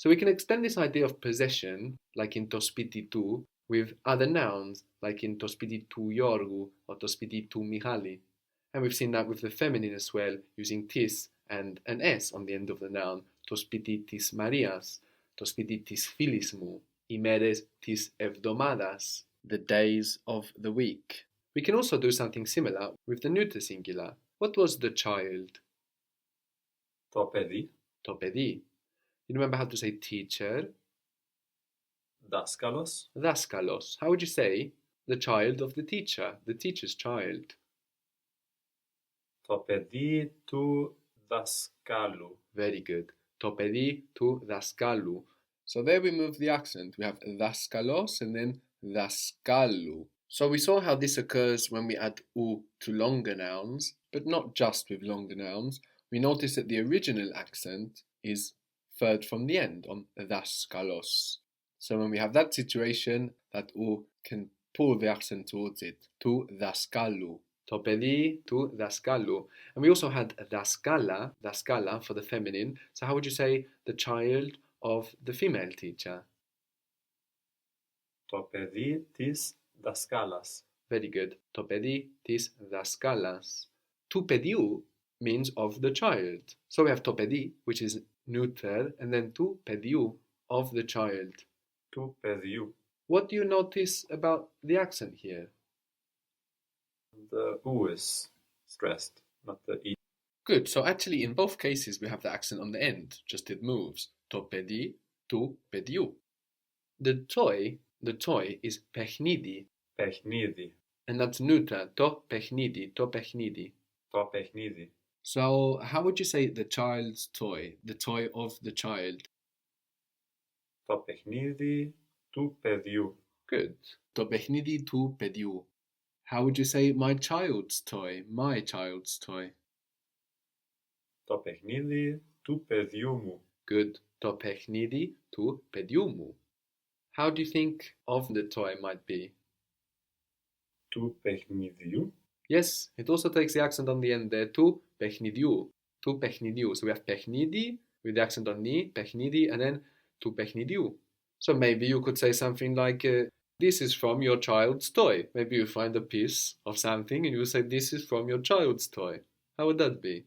So we can extend this idea of possession, like in to spiti tu, with other nouns, like in to spiti tu Yorgu or to spiti tu Michali. And we've seen that with the feminine as well, using tis and an s on the end of the noun, to spiti tis Marias, to spiti tis Filismu, imeres tis evdomadas, the days of the week. We can also do something similar with the neuter singular. What was the child? Το παιδί. To pedi. You remember how to say teacher? Δάσκαλος. Daskalos. How would you say the child of the teacher, the teacher's child? Το παιδί του δασκάλου. Very good. To pedi tu daskalu. So there we move the accent. We have daskalos and then daskalu. So we saw how this occurs when we add u to longer nouns, but not just with longer nouns. We notice that the original accent is third from the end on daskalos. So when we have that situation, that u can pull the accent towards it, tu daskalu. To pedi tu daskalu. And we also had daskala for the feminine. So how would you say the child of the female teacher? Το παιδί της δασκάλας. Very good. To pedi tis daskalas. Tu pediu means of the child. So we have to pedi, which is neuter, and then tu pediu, of the child. Του παιδιού. What do you notice about the accent here? The U is stressed, not the E. Good. So actually, in both cases, we have the accent on the end, just it moves. To pedi, tu pediu. The toy is pechnidi, Παιχνίδι. and that's neuter. To pechnidi, to pechnidi. Το παιχνίδι. So how would you say the child's toy, the toy of the child? Το παιχνίδι του παιδιού. Good. To pechnidi tu pediu. How would you say my child's toy, my child's toy? Το παιχνίδι του παιδιού μου. Good. To pechnidi tu pediu mu. How do you think of the toy might be? Του παιχνιδιού. Yes, it also takes the accent on the end there. Tu pechnidiu. Tu pechnidiu. So we have pechnidi with the accent on ni, pechnidi, and then tu pechnidiu. So maybe you could say something like, this is from your child's toy. Maybe you find a piece of something and you say, this is from your child's toy. How would that be?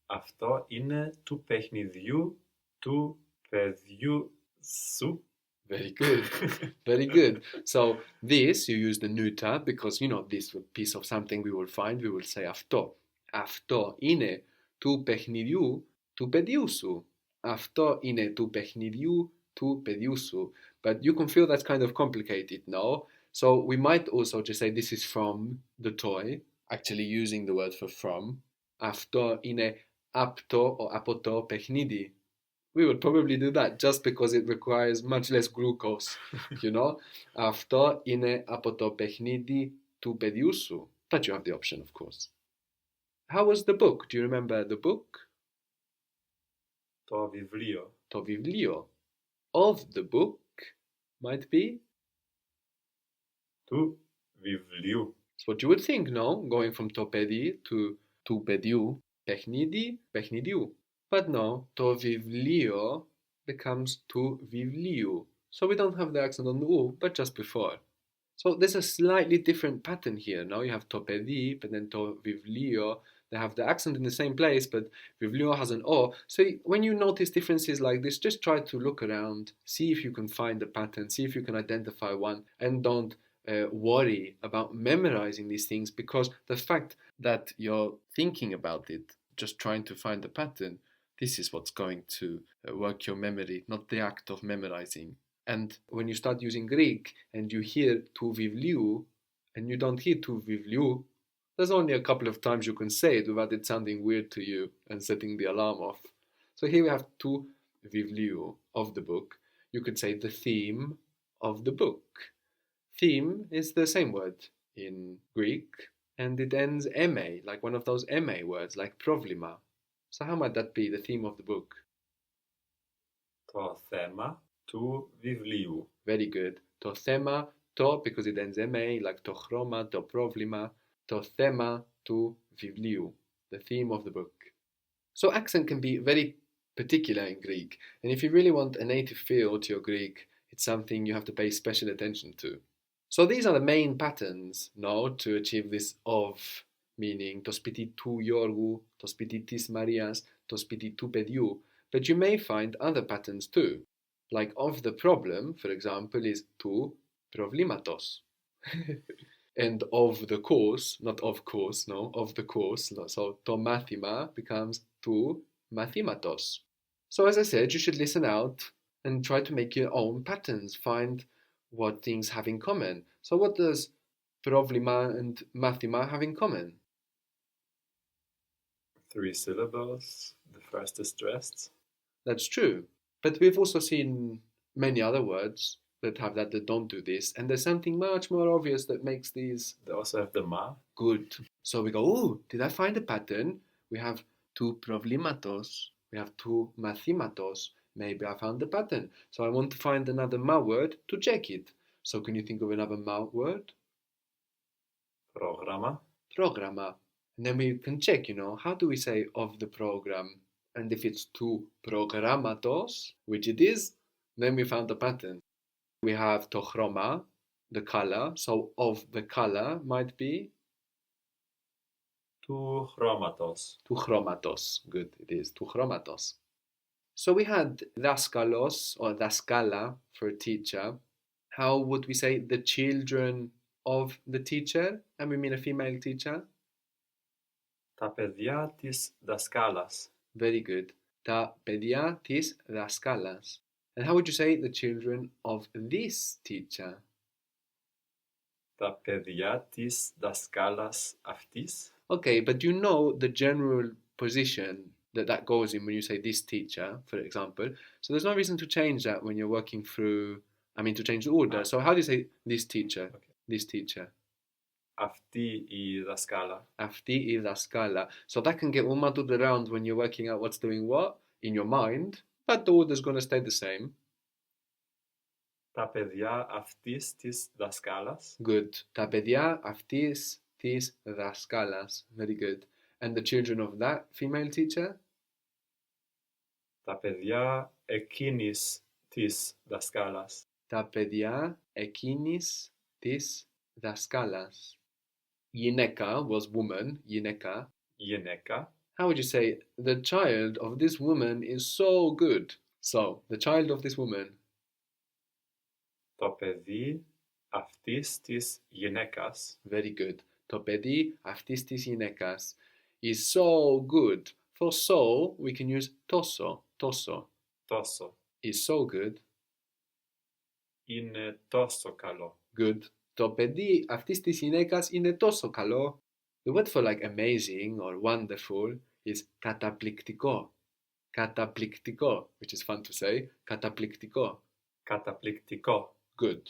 Αυτό είναι του παιχνιδιού του παιδιού σου. Very good. Very good. So this, you use the neuter because, this piece of something we will find, we will say αυτό. Αυτό είναι του παιχνιδιού του παιδιού σου. Αυτό είναι του παιχνιδιού του παιδιού σου. But you can feel that's kind of complicated, no? So we might also just say this is from the toy, actually using the word for from. Αυτό είναι από το or από το παιχνίδι. We would probably do that just because it requires much less glucose, Αυτό είναι από το παιχνίδι του παιδιού σου. But you have the option, of course. How was the book? Do you remember the book? Το βιβλίο. Το βιβλίο. Of the book might be? Του βιβλίου. It's what you would think, no? Going from το παιδί to του παιδιού. Παιχνίδι, παιχνιδιού. But no, to βιβλίο becomes to βιβλίου. So we don't have the accent on the u, but just before. So there's a slightly different pattern here. Now you have to παιδί, but then to βιβλίο. They have the accent in the same place, but βιβλίο has an o. So when you notice differences like this, just try to look around, see if you can find a pattern, see if you can identify one, and don't worry about memorizing these things, because the fact that you're thinking about it, just trying to find the pattern, this is what's going to work your memory, not the act of memorizing. And when you start using Greek and you hear tu vibliu and you don't hear tu vibliu, there's only a couple of times you can say it without it sounding weird to you and setting the alarm off. So here we have tu vibliu, of the book. You could say the theme of the book. Theme is the same word in Greek, and it ends ma, like one of those ma words, like problema. So how might that be, the theme of the book? Το θέμα του βιβλίου. Very good. Το θέμα, το, because it ends ma, like το χρώμα, το πρόβλημα, το θέμα του βιβλίου, the theme of the book. So accent can be very particular in Greek. And if you really want a native feel to your Greek, it's something you have to pay special attention to. So these are the main patterns, no, to achieve this of, meaning to spiti tu Yorgu, to spiti tis Marias, to spiti tu pediu. But you may find other patterns too. Like of the problem, for example, is tu problimatos. And of the course, not of course, no, of the course. No, so to mathema becomes tu mathematos. So as I said, you should listen out and try to make your own patterns. Find what things have in common. So what does problema and mathema have in common? 3 syllables. The first is stressed. That's true. But we've also seen many other words that have that don't do this. And there's something much more obvious that makes these They also have the ma. good. So we go, oh, did I find a pattern? We have two problematos. We have two mathematos. Maybe I found the pattern. So I want to find another ma word to check it. So can you think of another ma word? Programa. Programa. And then we can check, how do we say of the program? And if it's two programatos, which it is, then we found the pattern. We have to chroma, the color. So of the color might be Tu chromatos. tu chromatos. Good, it is tu chromatos. So we had daskalos or daskala for teacher. How would we say the children of the teacher? And we mean a female teacher. Ta παιδιά της δασκάλας. Very good. Ta pedia tis daskalas. And how would you say the children of this teacher? Τα παιδιά της δασκάλας αυτής. Okay, but you know the general position that goes in when you say this teacher, for example. So there's no reason to change that when you're working through, to change the order. So how do you say this teacher? Okay. This teacher. Αυτή η δασκάλα. Αυτή η δασκάλα. So that can get all muddled around when you're working out what's doing what in your mind, but the order's going to stay the same. Τα παιδιά αυτής της δασκάλας. Good. Τα παιδιά αυτής της δασκάλας. Very good. And the children of that female teacher? Τα παιδιά εκείνης της δασκάλας. Τα παιδιά εκείνης της δασκάλας. Γυναίκα was woman, γυναίκα. Γυναίκα. How would you say, the child of this woman is so good? So, the child of this woman. Το παιδί αυτής της γυναίκας. Very good. Το παιδί αυτής της γυναίκας is so good. For so, we can use τόσο, τόσο. Τόσο. Is so good. Είναι τόσο καλό. Good. Το παιδί αυτής της γυναίκας είναι τόσο καλό. The word for like amazing or wonderful is καταπληκτικό. Καταπληκτικό, which is fun to say. Καταπληκτικό. Καταπληκτικό. Good.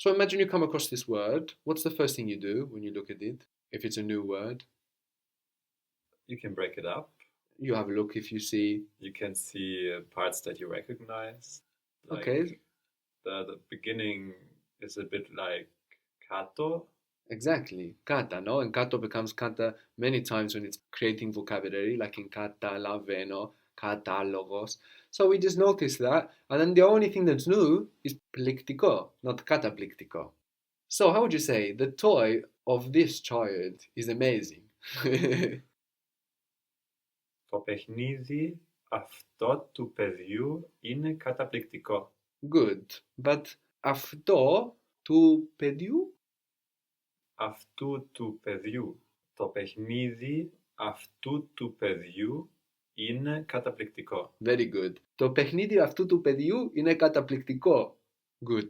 So imagine you come across this word. What's the first thing you do when you look at it? If it's a new word, You can break it up. you have a look if you see. You can see parts that you recognize. Like Okay. The beginning is a bit like kato. Exactly. Kata, no? And kato becomes kata many times when it's creating vocabulary, like in catalaveno, katalogos. So we just notice that. And then the only thing that's new is pliktiko, not katapliktiko. So how would you say the toy of this child is amazing? Το παιχνίδι αυτό του παιδιού είναι καταπληκτικό. Good. But αυτό του παιδιού? Αυτού του παιδιού. Το παιχνίδι αυτού του παιδιού είναι καταπληκτικό. Very good. Το παιχνίδι αυτού του παιδιού είναι καταπληκτικό. Good.